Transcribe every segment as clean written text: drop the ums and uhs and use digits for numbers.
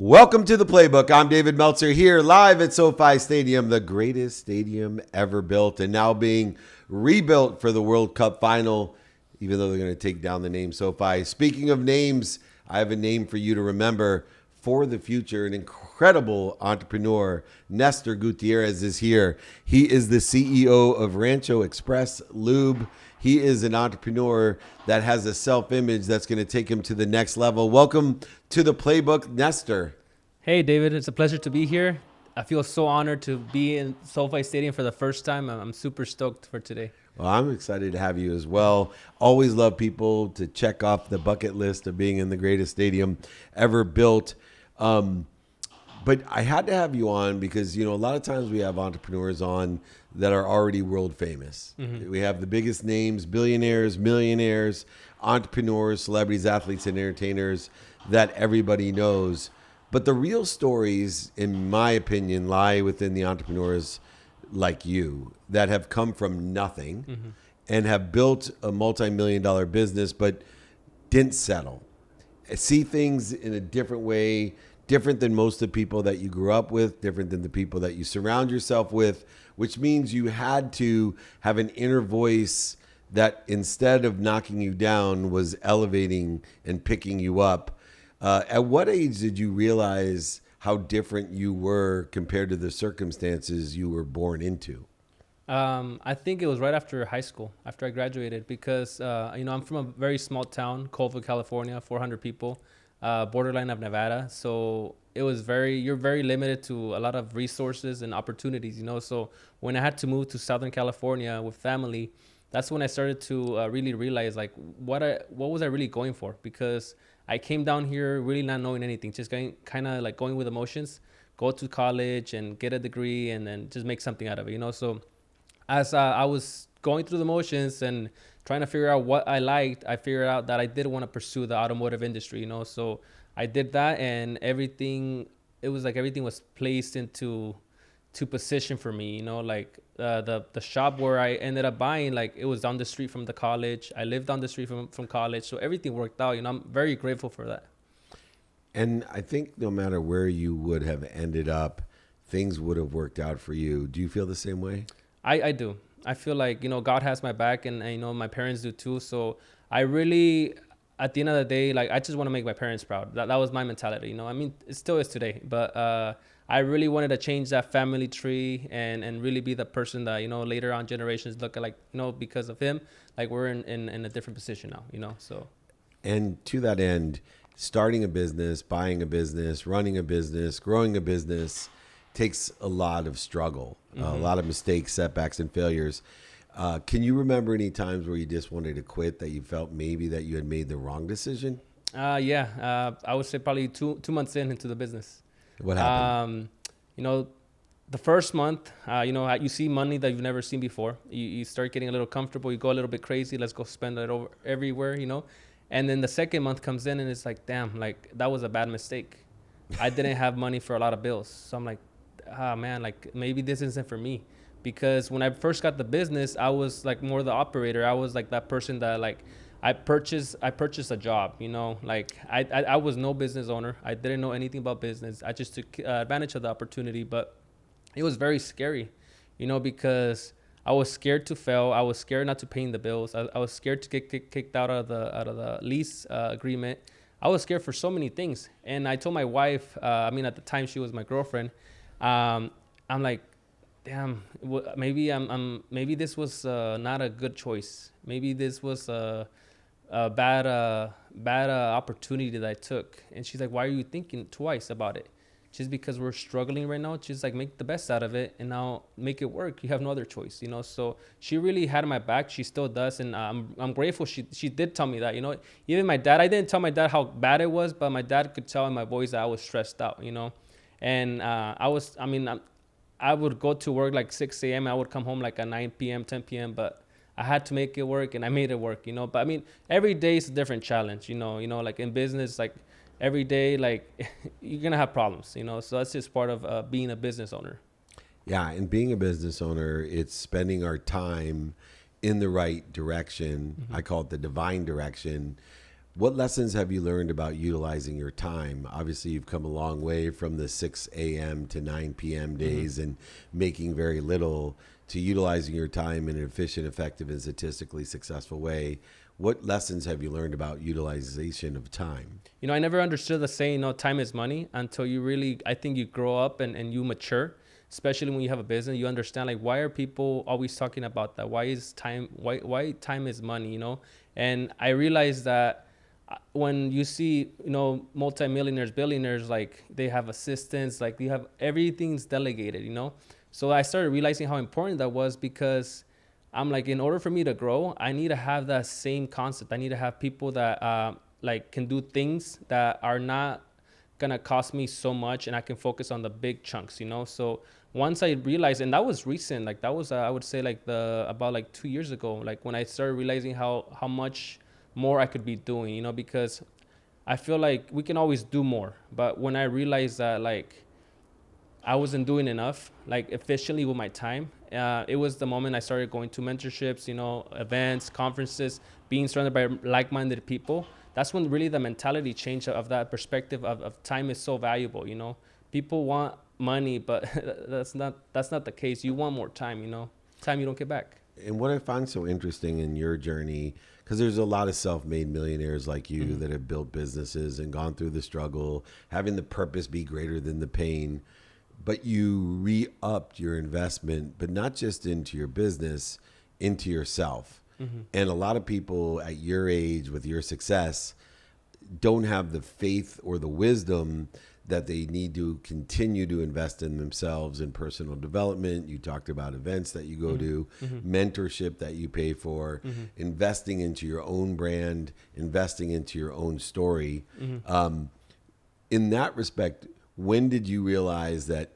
Welcome to the Playbook. I'm David Meltzer here live at SoFi Stadium, the greatest stadium ever built and now being rebuilt for the World Cup final, even though they're going to take down the name SoFi. Speaking of names, I have a name for you to remember for the future. An incredible entrepreneur, Nestor Gutierrez, is here. He is the CEO of Rancho Express Lube. He is an entrepreneur that has a self-image that's going to take him to the next level. Welcome to the Playbook, Nestor. Hey, David. It's a pleasure to be here. I feel so honored to be in SoFi Stadium for the first time. I'm super stoked for today. Well, I'm excited to have you as well. Always love people to check off the bucket list of being in the greatest stadium ever built. But I had to have you on because, a lot of times we have entrepreneurs on that are already world famous. Mm-hmm. We have the biggest names, billionaires, millionaires, entrepreneurs, celebrities, athletes, and entertainers that everybody knows. But the real stories, in my opinion, lie within the entrepreneurs like you that have come from nothing mm-hmm. and have built a multi-million-dollar business but didn't settle. See things in a different way, different than most of the people that you grew up with, different than the people that you surround yourself with, which means you had to have an inner voice that instead of knocking you down was elevating and picking you up. At what age did you realize how different you were compared to the circumstances you were born into? I think it was right after high school, after I graduated, because, I'm from a very small town, Colville, California, 400 people. Borderline of Nevada. So it was you're very limited to a lot of resources and opportunities, So when I had to move to Southern California with family, that's when I started to really realize what was I really going for? Because I came down here really not knowing anything, just going with emotions, go to college and get a degree and then just make something out of it, So as I was going through the motions and trying to figure out what I liked, I figured out that I did want to pursue the automotive industry, So I did that, and everything was placed into position for me, the shop where I ended up buying, it was down the street from the college. I lived down the street from college, so everything worked out. I'm very grateful for that. And I think no matter where you would have ended up, things would have worked out for you. Do you feel the same way? I do. I feel like, God has my back, and my parents do too. So I really, at the end of the day, I just want to make my parents proud. That was my mentality, it still is today. But I really wanted to change that family tree and really be the person that, later on generations look at, because of him, we're in a different position now, so. And to that end, starting a business, buying a business, running a business, growing a business takes a lot of struggle, mm-hmm. A lot of mistakes, setbacks, and failures. Can you remember any times where you just wanted to quit, that you felt maybe that you had made the wrong decision? Yeah. I would say probably two months into the business. What happened? The first month, you see money that you've never seen before. You start getting a little comfortable. You go a little bit crazy. Let's go spend it over everywhere, And then the second month comes in and it's damn, that was a bad mistake. I didn't have money for a lot of bills. So I'm man, maybe this isn't for me. Because when I first got the business, I was more the operator. I was that person that I purchased a job, I was no business owner. I didn't know anything about business. I just took advantage of the opportunity, but it was very scary, because I was scared to fail. I was scared not to pay the bills. I was scared to get kicked out of the lease agreement. I was scared for so many things. And I told my wife, at the time she was my girlfriend, I'm damn, maybe this was not a good choice. Maybe this was a bad opportunity that I took. And she's like, why are you thinking twice about it? Just because we're struggling right now, just make the best out of it and now make it work. You have no other choice, So she really had my back. She still does, and I'm grateful. She did tell me that, Even my dad, I didn't tell my dad how bad it was, but my dad could tell in my voice that I was stressed out, And I would go to work 6 a.m. I would come home at 9 p.m., 10 p.m., but I had to make it work, and I made it work, But every day is a different challenge, in business, every day, you're going to have problems, So that's just part of being a business owner. Yeah, and being a business owner, it's spending our time in the right direction. Mm-hmm. I call it the divine direction, What lessons have you learned about utilizing your time? Obviously, you've come a long way from the 6 a.m. to 9 p.m. days and making very little to utilizing your time in an efficient, effective, and statistically successful way. What lessons have you learned about utilization of time? You know, I never understood the saying, no, time is money, until you really, I think you grow up and you mature, especially when you have a business. You understand, like, why are people always talking about that? Why is time, why time is money, you know? And I realized that when you see, you know, multimillionaires, billionaires, like, they have assistants, like, you have, everything's delegated, you know? So I started realizing how important that was, because I'm like, in order for me to grow, I need to have that same concept. I need to have people that like can do things that are not gonna cost me so much, and I can focus on the big chunks, you know? So once I realized, and that was recent, like that was, I would say like about like 2 years ago, like when I started realizing how much more I could be doing, you know, because I feel like we can always do more. But when I realized that, like, I wasn't doing enough, like, efficiently with my time, it was the moment I started going to mentorships, you know, events, conferences, being surrounded by like-minded people. That's when really the mentality changed, of that perspective of time is so valuable, you know. People want money, but that's not the case. You want more time, you know, time you don't get back. And what I find so interesting in your journey, because there's a lot of self-made millionaires like you that have built businesses and gone through the struggle, having the purpose be greater than the pain, but you re-upped your investment, but not just into your business, into yourself. And a lot of people at your age with your success don't have the faith or the wisdom that they need to continue to invest in themselves in personal development. You talked about events that you go to, mentorship that you pay for, investing into your own brand, investing into your own story. In that respect, when did you realize that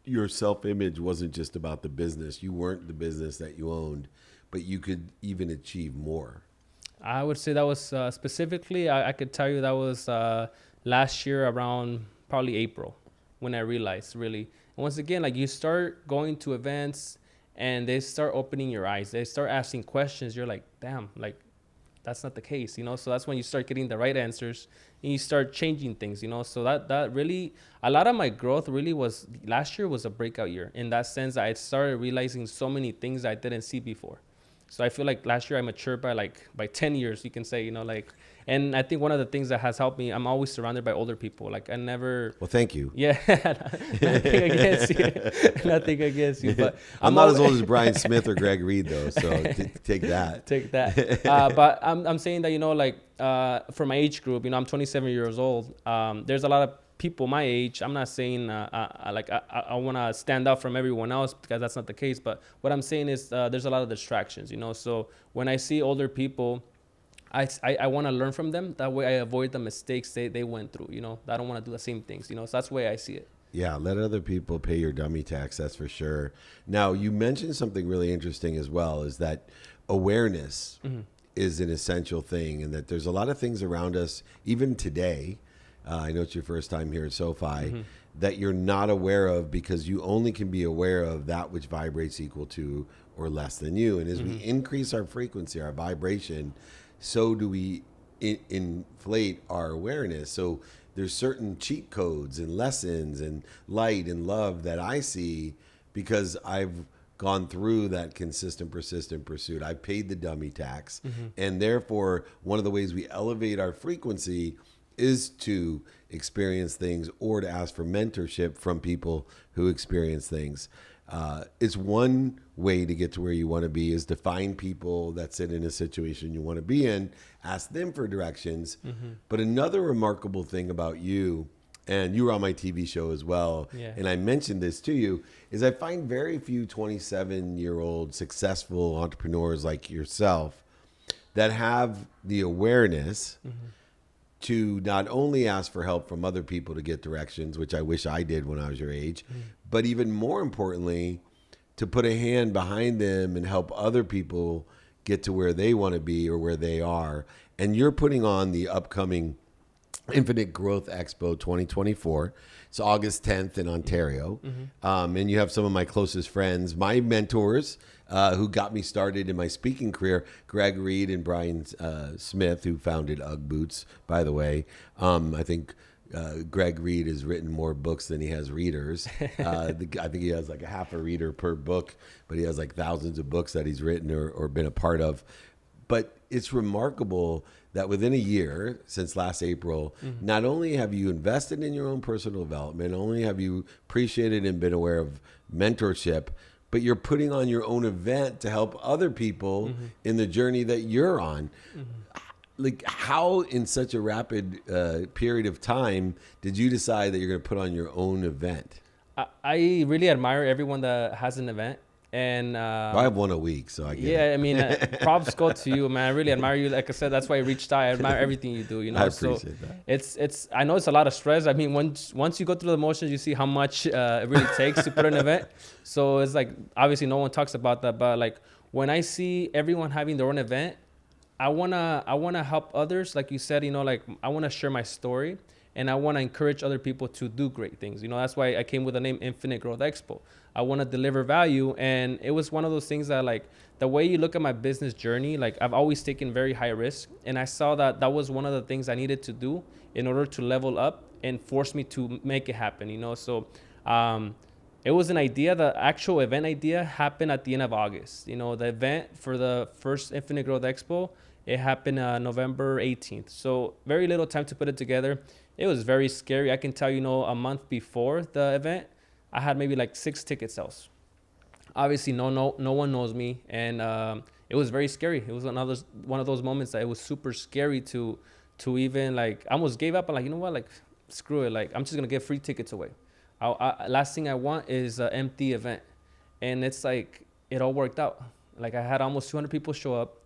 your self-image wasn't just about the business? You weren't the business that you owned, but you could even achieve more. I would say that was specifically, I could tell you that was last year around probably April, when I realized, really. And once again, like, you start going to events and they start opening your eyes. They start asking questions. You're like, damn, like, that's not the case, you know? So that's when you start getting the right answers and you start changing things, you know? So that really, a lot of my growth really was, last year was a breakout year, in that sense that I started realizing so many things I didn't see before. So I feel like last year I matured by 10 years, you can say, you know, like, and I think one of the things that has helped me, I'm always surrounded by older people. Like, I never. Well, thank you. Yeah, nothing against you. Nothing against you. But I'm not as old as Brian Smith or Greg Reed, though. So take that. Take that. But I'm saying that, you know, like, for my age group, you know, I'm 27 years old. There's a lot of people my age. I'm not saying like I want to stand out from everyone else, because that's not the case. But what I'm saying is there's a lot of distractions, you know. So when I see older people, I want to learn from them. That way I avoid the mistakes they went through, you know. I don't want to do the same things, you know. So that's the way I see it. Yeah, let other people pay your dummy tax, that's for sure. Now, you mentioned something really interesting as well, is that awareness is an essential thing, and that there's a lot of things around us, even today, I know it's your first time here at SoFi, that you're not aware of, because you only can be aware of that which vibrates equal to or less than you. And as we increase our frequency, our vibration, so do we inflate our awareness. So there's certain cheat codes and lessons and light and love that I see, because I've gone through that consistent, persistent pursuit. I paid the dummy tax. And therefore, one of the ways we elevate our frequency is to experience things, or to ask for mentorship from people who experience things. It's one way to get to where you want to be, is to find people that sit in a situation you want to be in, ask them for directions. But another remarkable thing about you, and you were on my TV show as well, and I mentioned this to you, is I find very few 27-year-old successful entrepreneurs like yourself that have the awareness to not only ask for help from other people to get directions, which I wish I did when I was your age, but even more importantly, to put a hand behind them and help other people get to where they want to be or where they are. And you're putting on the upcoming Infinite Growth Expo 2024. It's August 10th in Ontario. And you have some of my closest friends, my mentors, who got me started in my speaking career, Greg Reed and Brian Smith, who founded UGG Boots, by the way. I think Greg Reed has written more books than he has readers. I think he has like a half a reader per book, but he has like thousands of books that he's written or been a part of. But it's remarkable that within a year, since last April, not only have you invested in your own personal development, not only have you appreciated and been aware of mentorship, but you're putting on your own event to help other people in the journey that you're on. Like, how in such a rapid period of time did you decide that you're going to put on your own event? I really admire everyone that has an event. And I have one a week, so I get it. Yeah, I mean, props go to you, man. I really admire you. Like I said, that's why I reached out. I admire everything you do. You know, I appreciate that. It's. I know it's a lot of stress. I mean, once you go through the motions, you see how much it really takes to put an event. So it's like, obviously, no one talks about that. But like, when I see everyone having their own event, I wanna help others. Like you said, you know, like I wanna share my story. And I want to encourage other people to do great things. You know, that's why I came with the name Infinite Growth Expo. I want to deliver value. And it was one of those things that, like, the way you look at my business journey, like, I've always taken very high risk. And I saw that that was one of the things I needed to do in order to level up and force me to make it happen, you know. So it was an idea. The actual event idea happened at the end of August. You know, the event for the first Infinite Growth Expo, it happened November 18th. So very little time to put it together. It was very scary. I can tell you, know, a month before the event, I had maybe like 6 ticket sales. Obviously, no one knows me, and it was very scary. It was one of those moments that it was super scary to even, like, I almost gave up. I'm like, you know what, like, screw it. Like, I'm just gonna give free tickets away. Last thing I want is an empty event, and it's like it all worked out. Like, I had almost 200 people show up.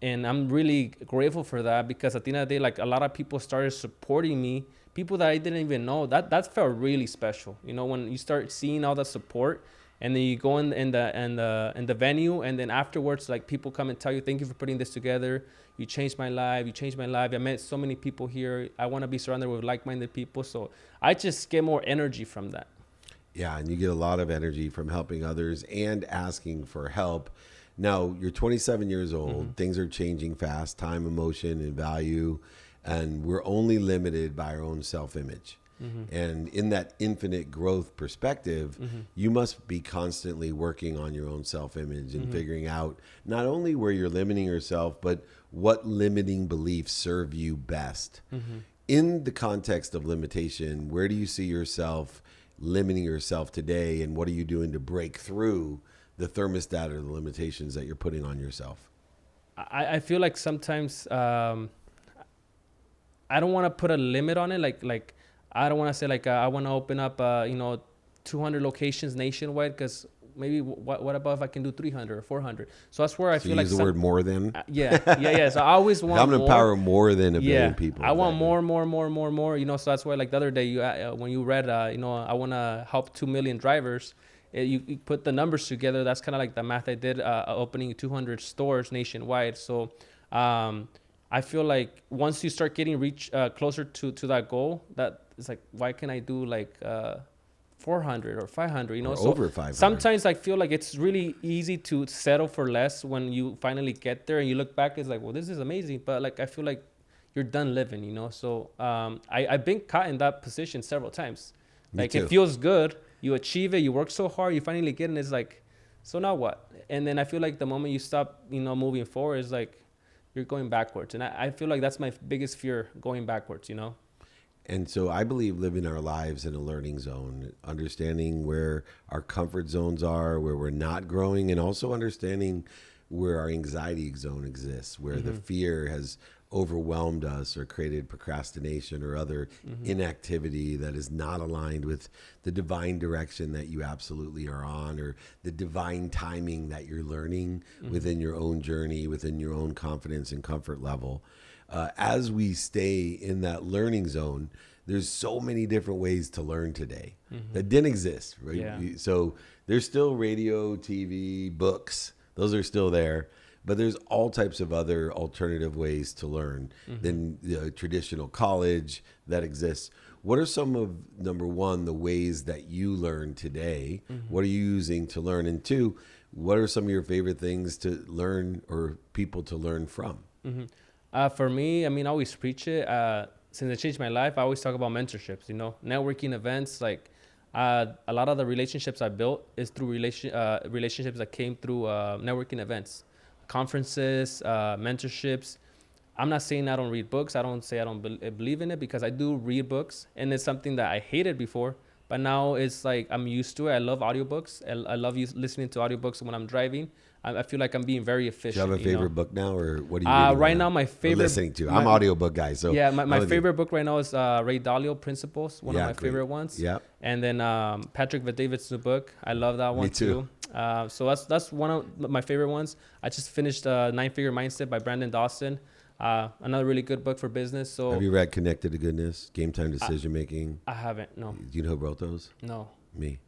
And I'm really grateful for that, because at the end of the day, like, a lot of people started supporting me, people that I didn't even know. That felt really special. You know, when you start seeing all the support, and then you go in the venue, and then afterwards, like, people come and tell you, thank you for putting this together. You changed my life. You changed my life. I met so many people here. I want to be surrounded with like-minded people. So I just get more energy from that. Yeah, and you get a lot of energy from helping others and asking for help. Now, you're 27 years old. Things are changing fast, time, emotion, and value. And we're only limited by our own self-image. And in that infinite growth perspective, you must be constantly working on your own self-image and figuring out not only where you're limiting yourself, but what limiting beliefs serve you best. In the context of limitation, where do you see yourself limiting yourself today, and what are you doing to break through the thermostat or the limitations that you're putting on yourself? I feel like sometimes I don't want to put a limit on it. Like I don't want to say like I want to open up 200 locations nationwide, because maybe what about if I can do 300 or 400? So that's where I feel like use the word more than. Yeah. So I always want. I'm gonna empower more than a billion people. I want more. You know, so that's why, like, the other day when you read I want to help 2 million drivers. You put the numbers together. That's kind of like the math I did, opening 200 stores nationwide. So I feel like once you start getting closer to that goal, that it's like, why can't I do like 400 or 500? You know, so over 500. Sometimes I feel like it's really easy to settle for less when you finally get there and you look back. It's like, well, this is amazing, but like I feel like you're done living. You know, so I've been caught in that position several times. Like, it feels good. You achieve it. You work so hard. You finally get it. And it's like, so now what? And then I feel like the moment you stop, moving forward, is like you're going backwards. And I feel like that's my biggest fear, going backwards, you know? And so I believe living our lives in a learning zone, understanding where our comfort zones are, where we're not growing, and also understanding where our anxiety zone exists, where the fear has overwhelmed us or created procrastination or other inactivity that is not aligned with the divine direction that you absolutely are on, or the divine timing that you're learning within your own journey, within your own confidence and comfort level. As we stay in that learning zone, there's so many different ways to learn today that didn't exist, right? Yeah. So there's still radio, TV, books. Those are still there. but there's all types of other alternative ways to learn than the traditional college that exists. What are some of, number one, the ways that you learn today? What are you using to learn? And two, what are some of your favorite things to learn or people to learn from? For me, I mean, I always preach it. Since it changed my life, I always talk about mentorships, networking events. Like a lot of the relationships I built is through relationships that came through networking events, conferences, mentorships. I'm not saying I don't read books. I don't say I don't believe in it, because I do read books, and it's something that I hated before. But now it's like I'm used to it. I love audiobooks. I love listening to audiobooks when I'm driving. I feel like I'm being very efficient. Do you have a favorite book now, or what are you reading right now? My favorite listening to. I'm audiobook guy, so yeah. My favorite book right now is Ray Dalio Principles, one of my favorite ones. Yeah. And then Patrick David's new book. I love that one too. So that's one of my favorite ones. I just finished 9-Figure Mindset by Brandon Dawson. Another really good book for business. So have you read Connected to Goodness, Game Time Decision Making? I haven't. No. Do you know who wrote those? No. Me.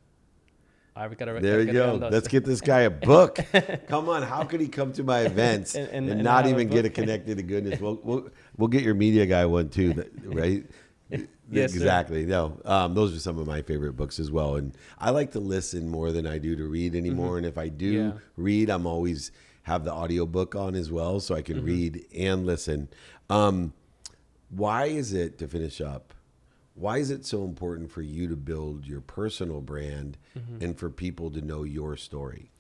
There you go. Let's get this guy a book. Come on, how could he come to my events and not even get a Connected to Goodness? We'll get your media guy one too, right? Yes, exactly. Sir. No, those are some of my favorite books as well. And I like to listen more than I do to read anymore. And if I do read, I'm always have the audiobook on as well, so I can read and listen. Why is it, to finish up, why is it so important for you to build your personal brand and for people to know your story?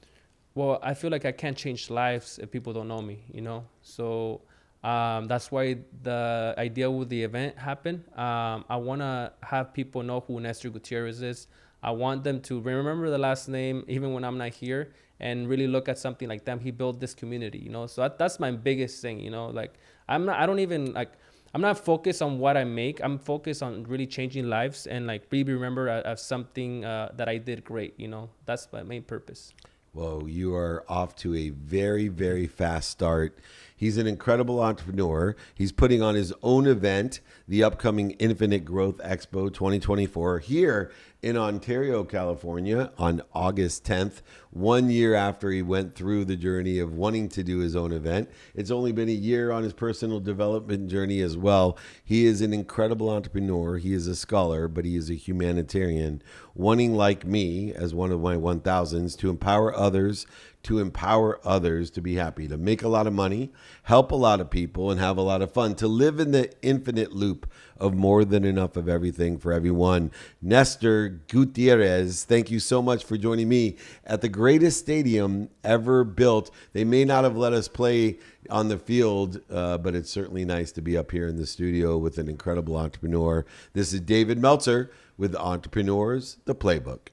Well, I feel like I can't change lives if people don't know me, So that's why the idea with the event happened. I want to have people know who Nestor Gutierrez is. I want them to remember the last name even when I'm not here, and really look at something like them. He built this community, So that's my biggest thing, Like I'm not focused on what I make. I'm focused on really changing lives and like be remembered as something that I did great. That's my main purpose. Well, you are off to a very, very fast start. He's an incredible entrepreneur. He's putting on his own event, the upcoming Infinite Growth Expo 2024 here in Ontario, California on August 10th, 1 year after he went through the journey of wanting to do his own event. It's only been a year on his personal development journey as well. He is an incredible entrepreneur. He is a scholar, but he is a humanitarian, wanting, like me, as one of my 1000s, to empower others to be happy, to make a lot of money, help a lot of people, and have a lot of fun, to live in the infinite loop of more than enough of everything for everyone. Nestor Gutierrez, thank you so much for joining me at the greatest stadium ever built. They may not have let us play on the field, but it's certainly nice to be up here in the studio with an incredible entrepreneur. This is David Meltzer with Entrepreneurs, the Playbook.